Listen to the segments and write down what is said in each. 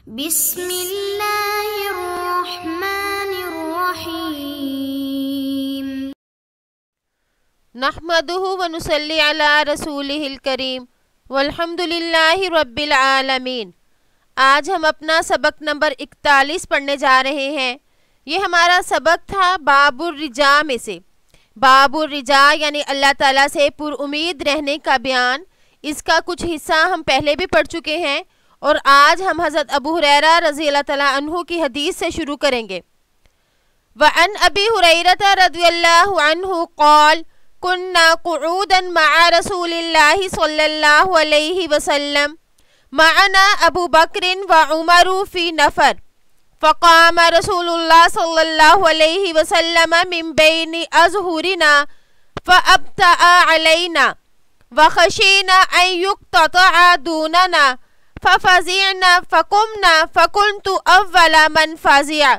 بسم اللہ الرحمن الرحیم نحمدہ ونصلی علی رسولہ الکریم والحمد للہ رب العالمین۔ آج ہم اپنا سبق نمبر 41 پڑھنے جا رہے ہیں۔ یہ ہمارا سبق تھا باب الرجاء میں سے۔ باب الرجاء یعنی اللہ تعالیٰ سے پر امید رہنے کا بیان۔ اس کا کچھ حصہ ہم پہلے بھی پڑھ چکے ہیں، اور آج ہم حضرت ابو ہریرہ رضی اللہ تعالیٰ عنہ کی حدیث سے شروع کریں گے۔ وعن ابی ہریرہ رضی اللہ عنہ قال كنا قعودا مع رسول الله صلى الله عليه وسلم معنا ابو بکر وعمر في نفر فقام رسول الله صلى الله عليه وسلم من بين أظهرنا فأبطأ علينا وخشينا أن يقتطع دوننا ففزعنا فقمنا فكنت أول من فزع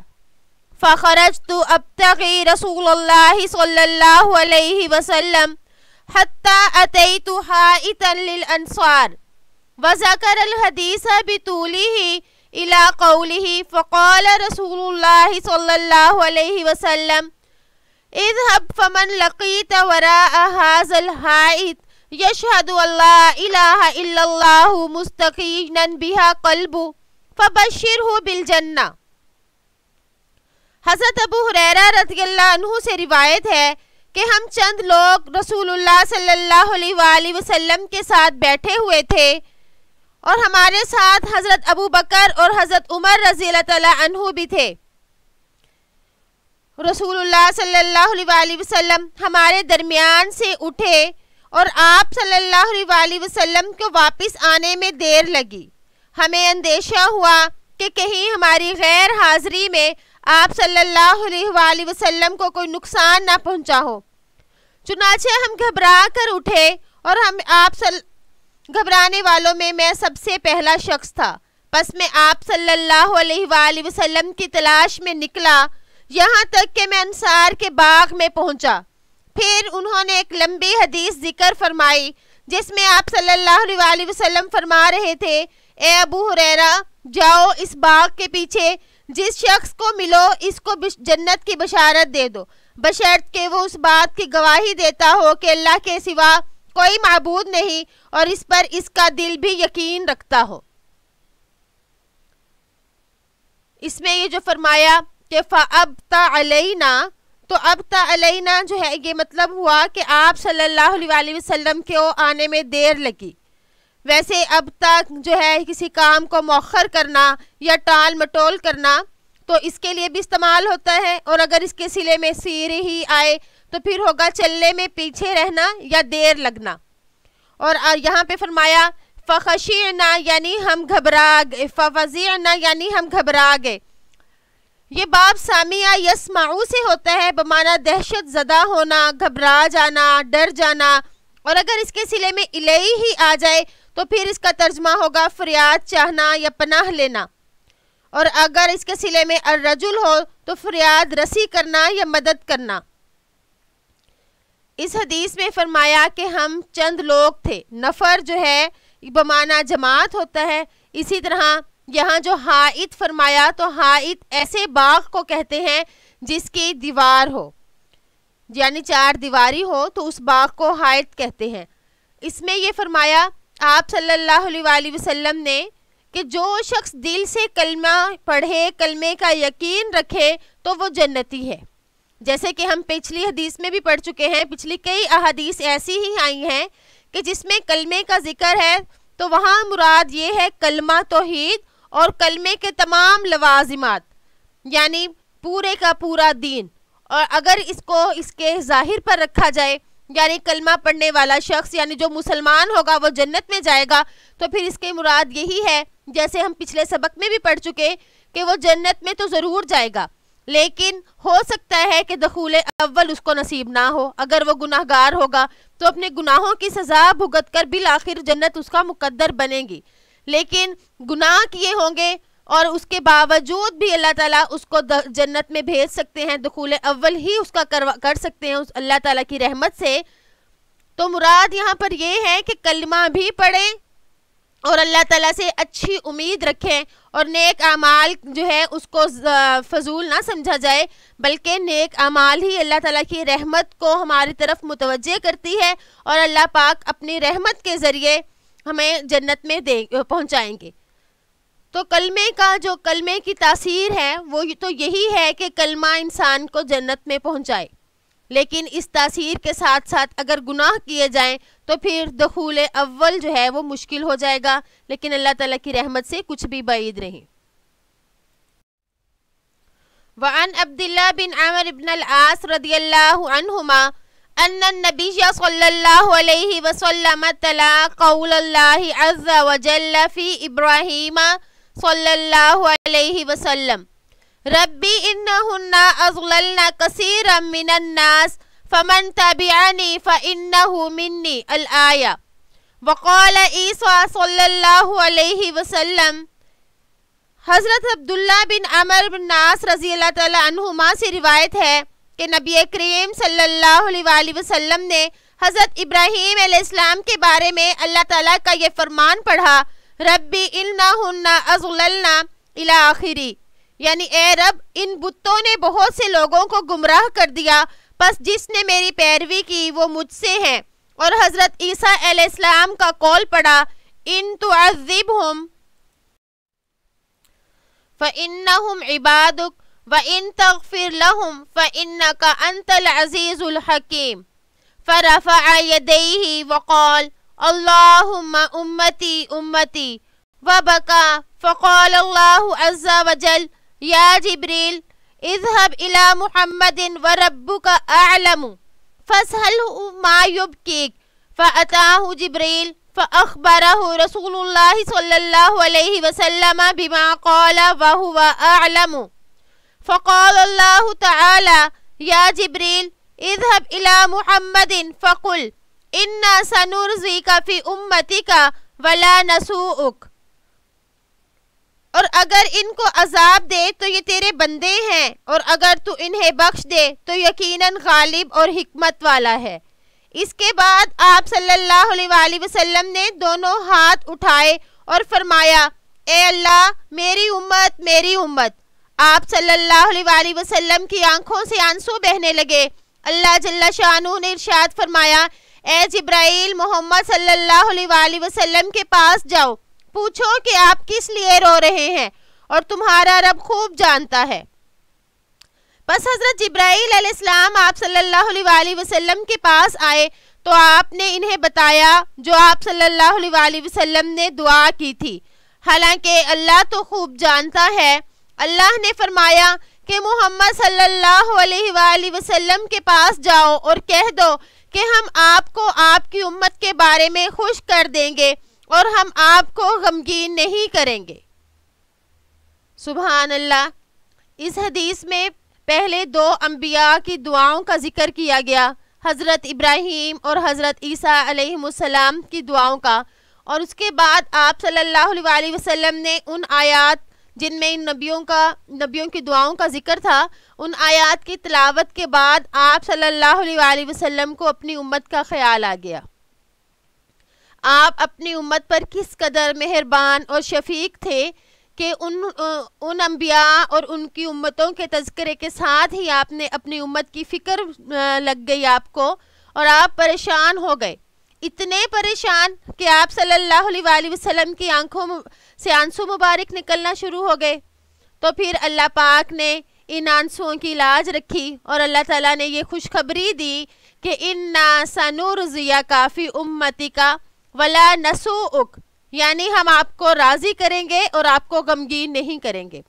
فخرجت أبتغي رسول الله صلى الله عليه وسلم حتى أتيت حائطا للأنصار وذكر الحديث بطوله إلى قوله فقال رسول الله صلى الله عليه وسلم اذهب فمن لقيت وراء هذا الحائط يشهد أن لا إله إلا الله مستقينا بها قلبه فبشره بالجنة۔ حضرت ابو ہریرہ رضی اللہ عنہ سے روایت ہے کہ ہم چند لوگ رسول اللہ صلی اللہ علیہ وآلہ وسلم کے ساتھ بیٹھے ہوئے تھے، اور ہمارے ساتھ حضرت ابو بکر اور حضرت عمر رضی اللہ تعالیٰ عنہ بھی تھے۔ رسول اللہ صلی اللہ علیہ وآلہ وسلم ہمارے درمیان سے اٹھے اور آپ صلی اللہ علیہ وآلہ وسلم کو واپس آنے میں دیر لگی۔ ہمیں اندیشہ ہوا کہ کہیں ہماری غیر حاضری میں آپ صلی اللہ علیہ وآلہ وسلم کو کوئی نقصان نہ پہنچا ہو۔ چنانچہ ہم گھبرا کر اٹھے، اور گھبرانے والوں میں میں سب سے پہلا شخص تھا۔ پس میں آپ صلی اللہ علیہ وآلہ وسلم کی تلاش میں نکلا، یہاں تک کہ میں انصار کے باغ میں پہنچا۔ پھر انہوں نے ایک لمبی حدیث ذکر فرمائی جس میں آپ صلی اللہ علیہ وآلہ وسلم فرما رہے تھے، اے ابو ہریرہ، جاؤ اس باغ کے پیچھے، جس شخص کو ملو اس کو جنت کی بشارت دے دو، بشرط کہ وہ اس بات کی گواہی دیتا ہو کہ اللہ کے سوا کوئی معبود نہیں، اور اس پر اس کا دل بھی یقین رکھتا ہو۔ اس میں یہ جو فرمایا کہ فَأَبْطَ عَلَيْنَا، تو ابطا علینا جو ہے یہ مطلب ہوا کہ آپ صلی اللہ علیہ وآلہ وسلم کو آنے میں دیر لگی۔ ویسے ابطا جو ہے کسی کام کو مؤخر کرنا یا ٹال مٹول کرنا، تو اس کے لیے بھی استعمال ہوتا ہے، اور اگر اس کے صلے میں سیر ہی آئے تو پھر ہوگا چلنے میں پیچھے رہنا یا دیر لگنا۔ اور یہاں پہ فرمایا فخشعنا یعنی ہم گھبرا گئے، ففزعنا یعنی ہم گھبرا گئے۔ یہ باب سامعہ یسمعو سے ہوتا ہے بمعنی دہشت زدہ ہونا، گھبرا جانا، ڈر جانا، اور اگر اس کے صلے میں الیہ ہی آ جائے تو پھر اس کا ترجمہ ہوگا فریاد چاہنا یا پناہ لینا، اور اگر اس کے صلے میں الرجل ہو تو فریاد رسی کرنا یا مدد کرنا۔ اس حدیث میں فرمایا کہ ہم چند لوگ تھے، نفر جو ہے بمعنی جماعت ہوتا ہے۔ اسی طرح یہاں جو حائط فرمایا تو حائط ایسے باغ کو کہتے ہیں جس کی دیوار ہو، یعنی چار دیواری ہو تو اس باغ کو حائط کہتے ہیں۔ اس میں یہ فرمایا آپ صلی اللہ علیہ وآلہ وسلم نے کہ جو شخص دل سے کلمہ پڑھے، کلمے کا یقین رکھے تو وہ جنتی ہے۔ جیسے کہ ہم پچھلی حدیث میں بھی پڑھ چکے ہیں، پچھلی کئی احادیث ایسی ہی آئی ہیں کہ جس میں کلمے کا ذکر ہے تو وہاں مراد یہ ہے کلمہ توحید اور کلمے کے تمام لوازمات، یعنی پورے کا پورا دین۔ اور اگر اس کو اس کے ظاہر پر رکھا جائے، یعنی کلمہ پڑھنے والا شخص یعنی جو مسلمان ہوگا وہ جنت میں جائے گا، تو پھر اس کے مراد یہی ہے، جیسے ہم پچھلے سبق میں بھی پڑھ چکے کہ وہ جنت میں تو ضرور جائے گا، لیکن ہو سکتا ہے کہ دخول اول اس کو نصیب نہ ہو۔ اگر وہ گناہ گار ہوگا تو اپنے گناہوں کی سزا بھگت کر بالآخر جنت اس کا مقدر بنے گی، لیکن گناہ کیے ہوں گے اور اس کے باوجود بھی اللہ تعالیٰ اس کو جنت میں بھیج سکتے ہیں، دخول اول ہی اس کا کر سکتے ہیں اللہ تعالیٰ کی رحمت سے۔ تو مراد یہاں پر یہ ہے کہ کلمہ بھی پڑھیں اور اللہ تعالیٰ سے اچھی امید رکھیں، اور نیک اعمال جو ہے اس کو فضول نہ سمجھا جائے، بلکہ نیک اعمال ہی اللہ تعالیٰ کی رحمت کو ہماری طرف متوجہ کرتی ہے، اور اللہ پاک اپنی رحمت کے ذریعے ہمیں جنت میں پہنچائیں گے۔ تو کلمے کا جو کلمے کی تاثیر ہے وہ تو یہی ہے کہ کلمہ انسان کو جنت میں پہنچائے، لیکن اس تاثیر کے ساتھ ساتھ اگر گناہ کیے جائیں تو پھر دخول اول جو ہے وہ مشکل ہو جائے گا، لیکن اللہ تعالیٰ کی رحمت سے کچھ بھی بعید نہیں۔ وعن عبداللہ بن عمر بن العاص رضی اللہ عنہما ان النبی صلی اللہ علیہ وسلم تلا قول اللہ عز وجل فی ابراہیم صلی اللہ علیہ وسلم ربی انہن اضللن کثیرا من الناس فمن تبعنی فإنہ منی الآیہ۔ وقال عیسیٰ صلی اللہ علیہ وسلم۔ حضرت عبداللہ بن عمر بن العاص رضی اللہ تعالیٰ عنہما سے روایت ہے کہ نبی کریم صلی اللہ علیہ وسلم نے حضرت ابراہیم علیہ السلام کے بارے میں اللہ تعالیٰ کا یہ فرمان پڑھا، ربی انہن اضللن الی آخری، یعنی اے رب ان بتوں نے بہت سے لوگوں کو گمراہ کر دیا، پس جس نے میری پیروی کی وہ مجھ سے ہیں۔ اور حضرت عیسیٰ علیہ السلام کا قول پڑھا، ان تعذبہم فإنہم عبادک وَإِن تَغْفِرْ لَهُمْ فَإِنَّكَ أَنْتَ الْعَزِيزُ الْحَكِيمُ فَرَفَعَ يَدَيْهِ وَقَالَ اللَّهُمَّ أُمَّتِي أُمَّتِي وَبَكَى فَقَالَ اللَّهُ عَزَّ وَجَلَّ يَا جِبْرِيلُ اذهب إِلَى مُحَمَّدٍ وَرَبُّكَ أَعْلَمُ فَاسْأَلْهُ مَا يُبْكِيكَ فَأَتَاهُ جِبْرِيلُ فأخبره رسول الله صلى الله عليه وسلم بما قال وهو أعلم فقال الله تعالى يا جبريل اذهب إلى محمد فقل إنا سنرزيك في أمتك ولا نسوءك۔ اور اگر ان کو عذاب دے تو یہ تیرے بندے ہیں، اور اگر تو انہیں بخش دے تو یقیناً غالب اور حکمت والا ہے۔ اس کے بعد آپ صلی اللہ علیہ وآلہ وسلم نے دونوں ہاتھ اٹھائے اور فرمایا، اے اللہ میری امت میری امت۔ آپ صلی اللہ علیہ وآلہ وسلم کی آنکھوں سے آنسو بہنے لگے۔ اللہ جل شانہ نے ارشاد فرمایا، اے جبرائیل محمد صلی اللہ علیہ وآلہ وسلم کے پاس جاؤ، پوچھو کہ آپ کس لیے رو رہے ہیں، اور تمہارا رب خوب جانتا ہے۔ بس حضرت جبرائیل علیہ السلام آپ صلی اللہ علیہ وآلہ وسلم کے پاس آئے تو آپ نے انہیں بتایا جو آپ صلی اللہ علیہ وآلہ وسلم نے دعا کی تھی، حالانکہ اللہ تو خوب جانتا ہے۔ اللہ نے فرمایا کہ محمد صلی اللہ علیہ وآلہ وسلم کے پاس جاؤ اور کہہ دو کہ ہم آپ کو آپ کی امت کے بارے میں خوش کر دیں گے اور ہم آپ کو غمگین نہیں کریں گے۔ سبحان اللہ۔ اس حدیث میں پہلے دو انبیاء کی دعاؤں کا ذکر کیا گیا، حضرت ابراہیم اور حضرت عیسیٰ علیہ السلام کی دعاؤں کا، اور اس کے بعد آپ صلی اللہ علیہ وآلہ وسلم نے ان آیات جن میں ان نبیوں کی دعاؤں کا ذکر تھا، ان آیات کی تلاوت کے بعد آپ صلی اللہ علیہ وآلہ وسلم کو اپنی امت کا خیال آ گیا۔ آپ اپنی امت پر کس قدر مہربان اور شفیق تھے کہ ان انبیاء اور ان کی امتوں کے تذکرے کے ساتھ ہی آپ نے اپنی امت کی فکر لگ گئی آپ کو، اور آپ پریشان ہو گئے، اتنے پریشان کہ آپ صلی اللہ علیہ وآلہ وسلم کی آنکھوں سے آنسو مبارک نکلنا شروع ہو گئے۔ تو پھر اللہ پاک نے ان آنسوؤں کی لاج رکھی اور اللہ تعالیٰ نے یہ خوشخبری دی کہ اِنَّا سَنُرْزِيَكَ فِي أُمَّتِكَ وَلَا نَسُوءُكَ، یعنی ہم آپ کو راضی کریں گے اور آپ کو غمگین نہیں کریں گے۔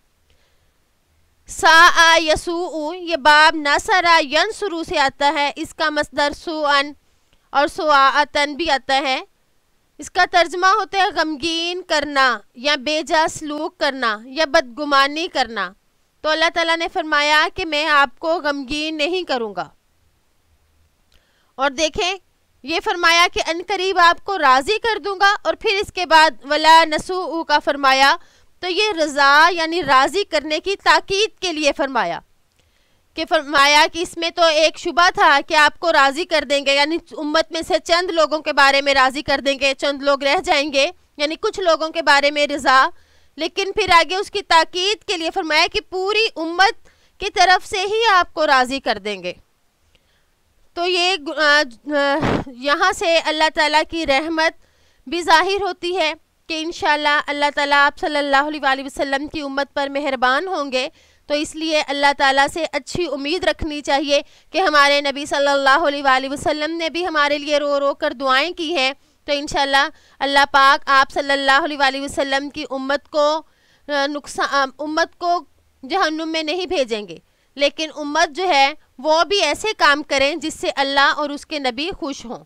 ساء یسوء، یہ باب نصر ینصر سے آتا ہے، اس کا مصدر سوءن اور سواءتن بھی آتا ہے۔ اس کا ترجمہ ہوتا ہے غمگین کرنا یا بے جا سلوک کرنا یا بدگمانی کرنا۔ تو اللہ تعالیٰ نے فرمایا کہ میں آپ کو غمگین نہیں کروں گا، اور دیکھیں یہ فرمایا کہ ان قریب آپ کو راضی کر دوں گا، اور پھر اس کے بعد ولا نسوء کا فرمایا، تو یہ رضا یعنی راضی کرنے کی تاکید کے لیے فرمایا کہ اس میں تو ایک شبہ تھا کہ آپ کو راضی کر دیں گے، یعنی امت میں سے چند لوگوں کے بارے میں راضی کر دیں گے، چند لوگ رہ جائیں گے، یعنی کچھ لوگوں کے بارے میں رضا، لیکن پھر آگے اس کی تاکید کے لیے فرمایا کہ پوری امت کی طرف سے ہی آپ کو راضی کر دیں گے۔ تو یہ یہاں سے اللہ تعالیٰ کی رحمت بھی ظاہر ہوتی ہے کہ انشاءاللہ اللہ تعالیٰ آپ صلی اللہ علیہ وسلم کی امت پر مہربان ہوں گے۔ تو اس لیے اللہ تعالیٰ سے اچھی امید رکھنی چاہیے کہ ہمارے نبی صلی اللہ علیہ وسلم نے بھی ہمارے لیے رو رو کر دعائیں کی ہیں، تو انشاءاللہ اللہ پاک آپ صلی اللہ علیہ وسلم کی امت کو جہنم میں نہیں بھیجیں گے، لیکن امت جو ہے وہ بھی ایسے کام کریں جس سے اللہ اور اس کے نبی خوش ہوں۔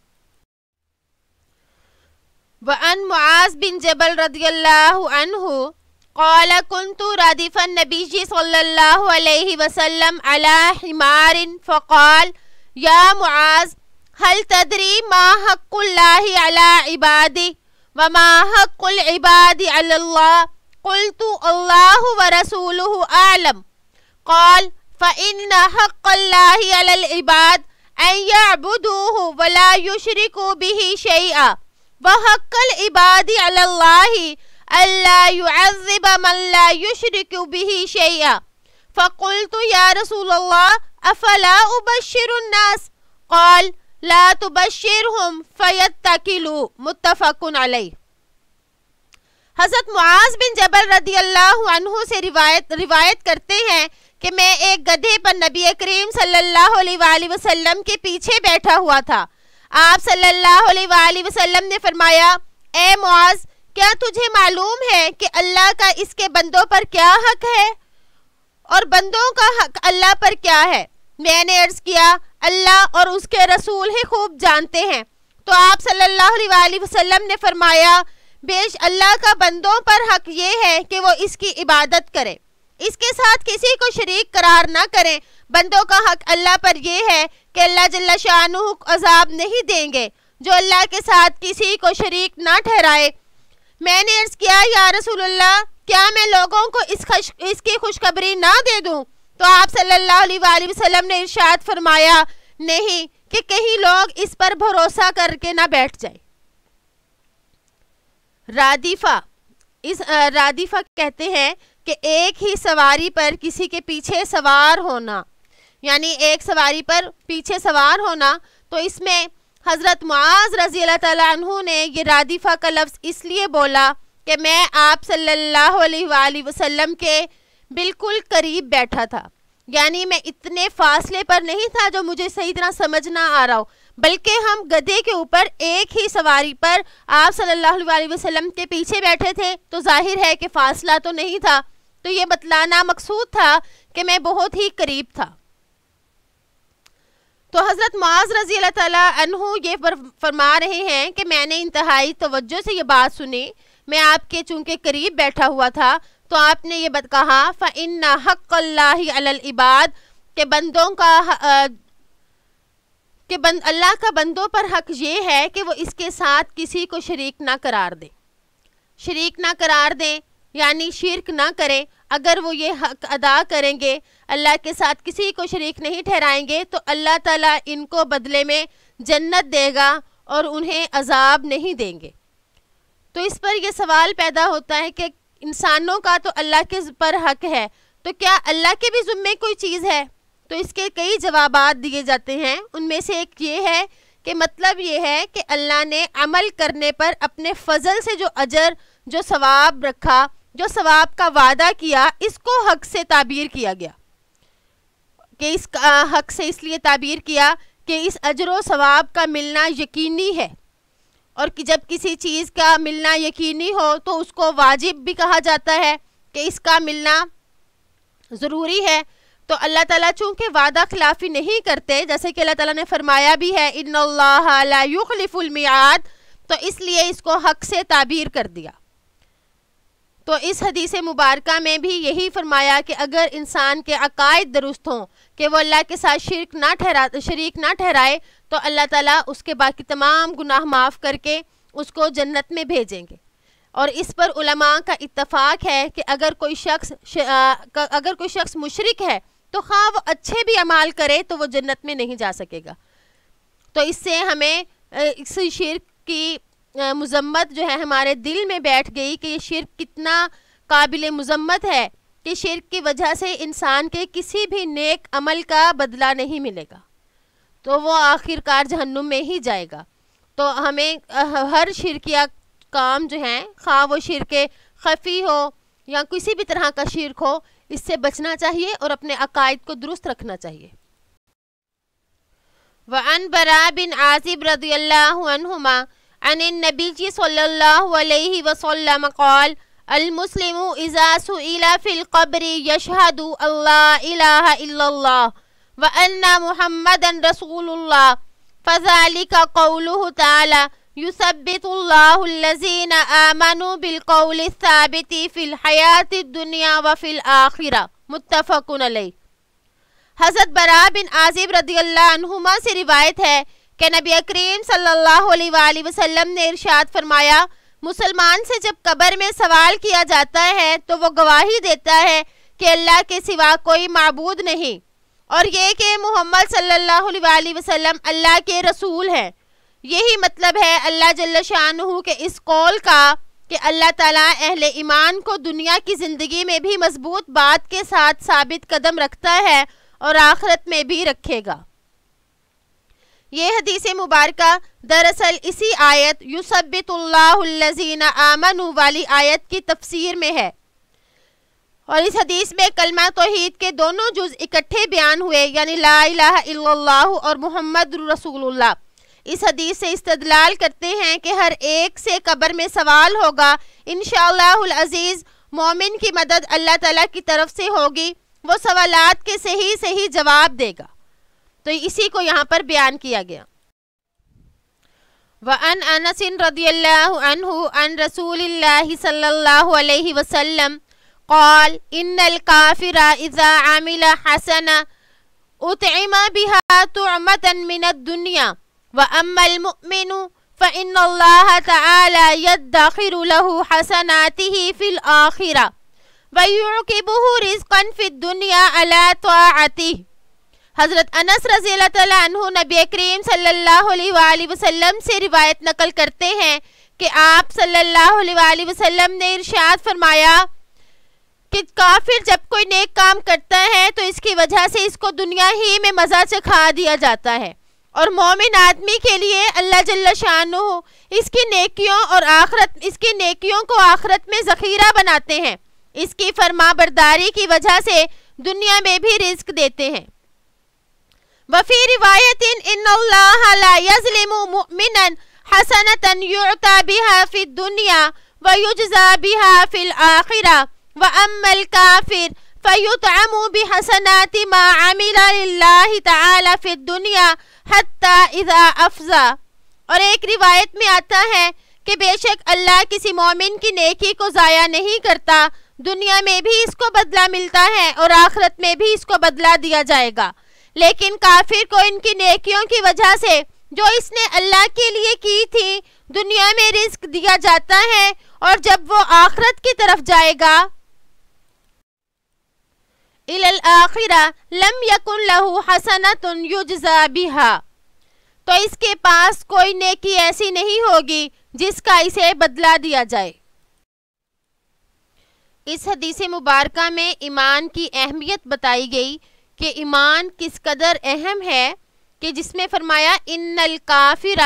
وعن معاذ بن جبل رضی اللہ عنہ قال كنت ردف النبي صلى الله عليه وسلم على حمار فقال يا معاذ هل تدري ما حق الله على عباده وما حق العباد على الله؟ قلت الله ورسوله أعلم. قال فإن حق الله على العباد أن يعبدوه ولا يشركوا به شيئا، وحق العباد على الله ألا يعذب من لا يشرك به شيئا. فقلت يا رسول الله أفلا أبشر الناس؟ قال لا تبشرهم فيتكلوا. متفق علیہ۔ حضرت معاذ بن جبل رضی اللہ عنہ سے روایت کرتے ہیں کہ میں ایک گدھے پر نبی کریم صلی اللہ علیہ وسلم کے پیچھے بیٹھا ہوا تھا۔ آپ صلی اللہ علیہ وسلم نے فرمایا، اے معاذ، کیا تجھے معلوم ہے کہ اللہ کا اس کے بندوں پر کیا حق ہے اور بندوں کا حق اللہ پر کیا ہے؟ میں نے عرض کیا، اللہ اور اس کے رسول ہی خوب جانتے ہیں۔ تو آپ صلی اللہ علیہ وسلم نے فرمایا، بیش اللہ کا بندوں پر حق یہ ہے کہ وہ اس کی عبادت کرے، اس کے ساتھ کسی کو شریک قرار نہ کریں۔ بندوں کا حق اللہ پر یہ ہے کہ اللہ جل شانہ عذاب نہیں دیں گے جو اللہ کے ساتھ کسی کو شریک نہ ٹھہرائے۔ میں نے عرض کیا، یا رسول اللہ، کیا میں لوگوں کو اس کی خوشخبری نہ دے دوں؟ تو آپ صلی اللہ علیہ وسلم نے ارشاد فرمایا، نہیں، کہ کہیں لوگ اس پر بھروسہ کر کے نہ بیٹھ جائیں۔ رادیفہ کہتے ہیں کہ ایک ہی سواری پر کسی کے پیچھے سوار ہونا، یعنی ایک سواری پر پیچھے سوار ہونا۔ تو اس میں حضرت معاذ رضی اللہ تعالیٰ عنہ نے یہ رادیفہ کا لفظ اس لیے بولا کہ میں آپ صلی اللہ علیہ وسلم کے بالکل قریب بیٹھا تھا، یعنی میں اتنے فاصلے پر نہیں تھا جو مجھے صحیح طرح سمجھ نہ آ رہا ہو، بلکہ ہم گدھے کے اوپر ایک ہی سواری پر آپ صلی اللہ علیہ وسلم کے پیچھے بیٹھے تھے، تو ظاہر ہے کہ فاصلہ تو نہیں تھا۔ تو یہ بتلانا مقصود تھا کہ میں بہت ہی قریب تھا۔ تو حضرت معاذ رضی اللہ تعالیٰ عنہ یہ فرما رہے ہیں کہ میں نے انتہائی توجہ سے یہ بات سنی، میں آپ کے چونکہ قریب بیٹھا ہوا تھا، تو آپ نے یہ کہا فَإِنَّ حَقَّ اللَّهِ عَلَى الْعِبَادِ کہ بندوں کا اللہ کا بندوں پر حق یہ ہے کہ وہ اس کے ساتھ کسی کو شریک نہ قرار دیں۔ شریک نہ قرار دیں یعنی شرک نہ کریں۔ اگر وہ یہ حق ادا کریں گے، اللہ کے ساتھ کسی کو شریک نہیں ٹھہرائیں گے، تو اللہ تعالیٰ ان کو بدلے میں جنت دے گا اور انہیں عذاب نہیں دیں گے۔ تو اس پر یہ سوال پیدا ہوتا ہے کہ انسانوں کا تو اللہ کے پر حق ہے، تو کیا اللہ کے بھی ذمے کوئی چیز ہے؟ تو اس کے کئی جوابات دیے جاتے ہیں۔ ان میں سے ایک یہ ہے کہ مطلب یہ ہے کہ اللہ نے عمل کرنے پر اپنے فضل سے جو اجر، جو ثواب رکھا، جو ثواب کا وعدہ کیا، اس کو حق سے تعبیر کیا گیا، کہ اس کا حق سے اس لیے تعبیر کیا کہ اس اجر و ثواب کا ملنا یقینی ہے، اور کہ جب کسی چیز کا ملنا یقینی ہو تو اس کو واجب بھی کہا جاتا ہے کہ اس کا ملنا ضروری ہے۔ تو اللہ تعالیٰ چونکہ وعدہ خلافی نہیں کرتے، جیسے کہ اللہ تعالیٰ نے فرمایا بھی ہے ان اللہ لا یخلف المیعاد، تو اس لیے اس کو حق سے تعبیر کر دیا۔ تو اس حدیث مبارکہ میں بھی یہی فرمایا کہ اگر انسان کے عقائد درست ہوں کہ وہ اللہ کے ساتھ شریک نہ ٹھہرائے، تو اللہ تعالیٰ اس کے باقی تمام گناہ معاف کر کے اس کو جنت میں بھیجیں گے۔ اور اس پر علماء کا اتفاق ہے کہ اگر کوئی شخص مشرک ہے تو خواہ وہ اچھے بھی اعمال کرے تو وہ جنت میں نہیں جا سکے گا۔ تو اس سے ہمیں اس شرک کی مذمت جو ہے ہمارے دل میں بیٹھ گئی کہ یہ شرک کتنا قابل مذمت ہے کہ شرک کی وجہ سے انسان کے کسی بھی نیک عمل کا بدلہ نہیں ملے گا، تو وہ آخر کار جہنم میں ہی جائے گا۔ تو ہمیں ہر شرکیہ کام جو ہیں، خواہ وہ شرک خفی ہو یا کسی بھی طرح کا شرک ہو، اس سے بچنا چاہیے اور اپنے عقائد کو درست رکھنا چاہیے۔ وعن براء بن عازب رضی اللہ عنہما عن النبی صلی اللہ علیہ وسلم قال المسلم اذا سئل في القبر يشهد ان لا اله الا الله وان محمدا رسول الله فذلك قوله تعالى يثبت الله الذين آمنوا بالقول الثابت في الحياة الدنيا وفي الآخرة متفق علیہ۔ حضرت براء بن عازب رضی اللہ عنہما سے روایت ہے کہ نبی کریم صلی اللہ علیہ وآلہ وسلم نے ارشاد فرمایا، مسلمان سے جب قبر میں سوال کیا جاتا ہے تو وہ گواہی دیتا ہے کہ اللہ کے سوا کوئی معبود نہیں، اور یہ کہ محمد صلی اللہ علیہ وآلہ وسلم اللہ کے رسول ہیں۔ یہی مطلب ہے اللہ جل شانہ کے اس قول کا کہ اللہ تعالیٰ اہل ایمان کو دنیا کی زندگی میں بھی مضبوط بات کے ساتھ ثابت قدم رکھتا ہے اور آخرت میں بھی رکھے گا۔ یہ حدیث مبارکہ دراصل اسی آیت یثبت اللہ الذین آمنوا والی آیت کی تفسیر میں ہے، اور اس حدیث میں کلمہ توحید کے دونوں جز اکٹھے بیان ہوئے، یعنی لا الہ الا اللہ اور محمد رسول اللہ۔ اس حدیث سے استدلال کرتے ہیں کہ ہر ایک سے قبر میں سوال ہوگا، انشاءاللہ العزیز مومن کی مدد اللہ تعالیٰ کی طرف سے ہوگی، وہ سوالات کے صحیح جواب دے گا۔ تو اسی کو یہاں پر بیان کیا گیا۔ وعن انس رضی اللہ عنہ عن رسول اللہ صلی اللہ علیہ وسلم قال ان الکافر اذا عمل حسنا اطعم بها طعمة من الدنيا واما المؤمن فان الله تعالى يدخر له حسناته في الآخرة ويعقبه رزقا في الدنيا على طاعته۔ حضرت انس رضی اللہ تعالیٰ عنہ نبی کریم صلی اللہ علیہ وآلہ وسلم سے روایت نقل کرتے ہیں کہ آپ صلی اللہ علیہ وآلہ وسلم نے ارشاد فرمایا کہ کافر جب کوئی نیک کام کرتا ہے تو اس کی وجہ سے اس کو دنیا ہی میں مزہ چکھا دیا جاتا ہے، اور مومن آدمی کے لیے اللہ جل شانہ اس کی نیکیوں کو آخرت میں ذخیرہ بناتے ہیں، اس کی فرما برداری کی وجہ سے دنیا میں بھی رزق دیتے ہیں۔ وفی روایت ان اللہ لا یظلم مؤمنا حسنة یعطى بها فی الدنیا ویجزى بها فی الآخرة واما الکافر فیطعم بحسنات ما عمل للہ تعالی فی الدنیا حتی اذا افضى۔ اور ایک روایت میں آتا ہے کہ بے شک اللہ کسی مومن کی نیکی کو ضائع نہیں کرتا، دنیا میں بھی اس کو بدلہ ملتا ہے اور آخرت میں بھی اس کو بدلہ دیا جائے گا، لیکن کافر کو ان کی نیکیوں کی وجہ سے جو اس نے اللہ کے لیے کی تھی دنیا میں رزق دیا جاتا ہے، اور جب وہ آخرت کی طرف جائے گا الی الآخرہ لم یکن لہ حسنۃ یجزی بہا، تو اس کے پاس کوئی نیکی ایسی نہیں ہوگی جس کا اسے بدلہ دیا جائے۔ اس حدیث مبارکہ میں ایمان کی اہمیت بتائی گئی کہ ایمان کس قدر اہم ہے، کہ جس میں فرمایا ان الکافر،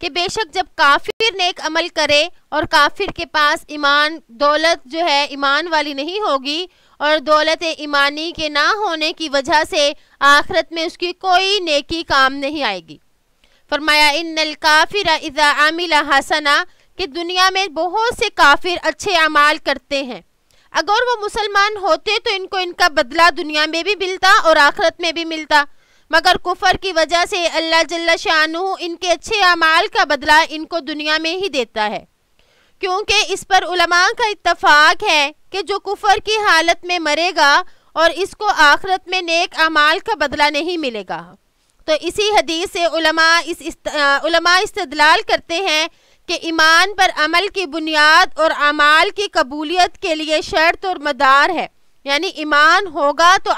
کہ بے شک جب کافر نیک عمل کرے اور کافر کے پاس ایمان دولت جو ہے ایمان والی نہیں ہوگی، اور دولت ایمانی کے نہ ہونے کی وجہ سے آخرت میں اس کی کوئی نیکی کام نہیں آئے گی۔ فرمایا ان الکافر اذا عمل حسنا، کہ دنیا میں بہت سے کافر اچھے اعمال کرتے ہیں، اگر وہ مسلمان ہوتے تو ان کو ان کا بدلہ دنیا میں بھی ملتا اور آخرت میں بھی ملتا، مگر کفر کی وجہ سے اللہ جل شانہ ان کے اچھے اعمال کا بدلہ ان کو دنیا میں ہی دیتا ہے، کیونکہ اس پر علماء کا اتفاق ہے کہ جو کفر کی حالت میں مرے گا اور اس کو آخرت میں نیک اعمال کا بدلہ نہیں ملے گا۔ تو اسی حدیث سے علماء استدلال کرتے ہیں کہ ایمان پر عمل کی بنیاد اور اعمال کی قبولیت کے لیے شرط اور مدار ہے، یعنی ایمان ہوگا تو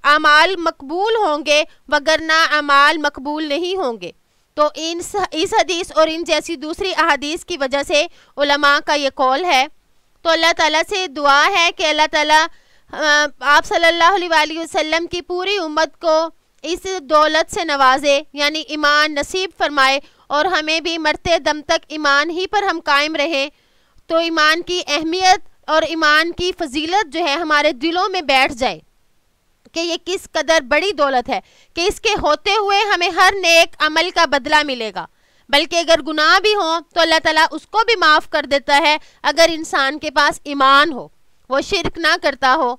اعمال مقبول ہوں گے، وگرنہ اعمال مقبول نہیں ہوں گے۔ تو اس حدیث اور ان جیسی دوسری احادیث کی وجہ سے علماء کا یہ قول ہے۔ تو اللہ تعالیٰ سے دعا ہے کہ اللہ تعالیٰ آپ صلی اللہ علیہ وآلہ وسلم کی پوری امت کو اس دولت سے نوازے، یعنی ایمان نصیب فرمائے، اور ہمیں بھی مرتے دم تک ایمان ہی پر ہم قائم رہیں، تو ایمان کی اہمیت اور ایمان کی فضیلت جو ہے ہمارے دلوں میں بیٹھ جائے کہ یہ کس قدر بڑی دولت ہے کہ اس کے ہوتے ہوئے ہمیں ہر نیک عمل کا بدلہ ملے گا، بلکہ اگر گناہ بھی ہوں تو اللہ تعالیٰ اس کو بھی معاف کر دیتا ہے اگر انسان کے پاس ایمان ہو، وہ شرک نہ کرتا ہو۔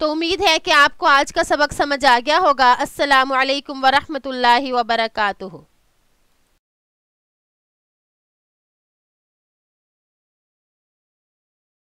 تو امید ہے کہ آپ کو آج کا سبق سمجھ آ گیا ہوگا۔ السلام علیکم ورحمۃ اللہ وبرکاتہ۔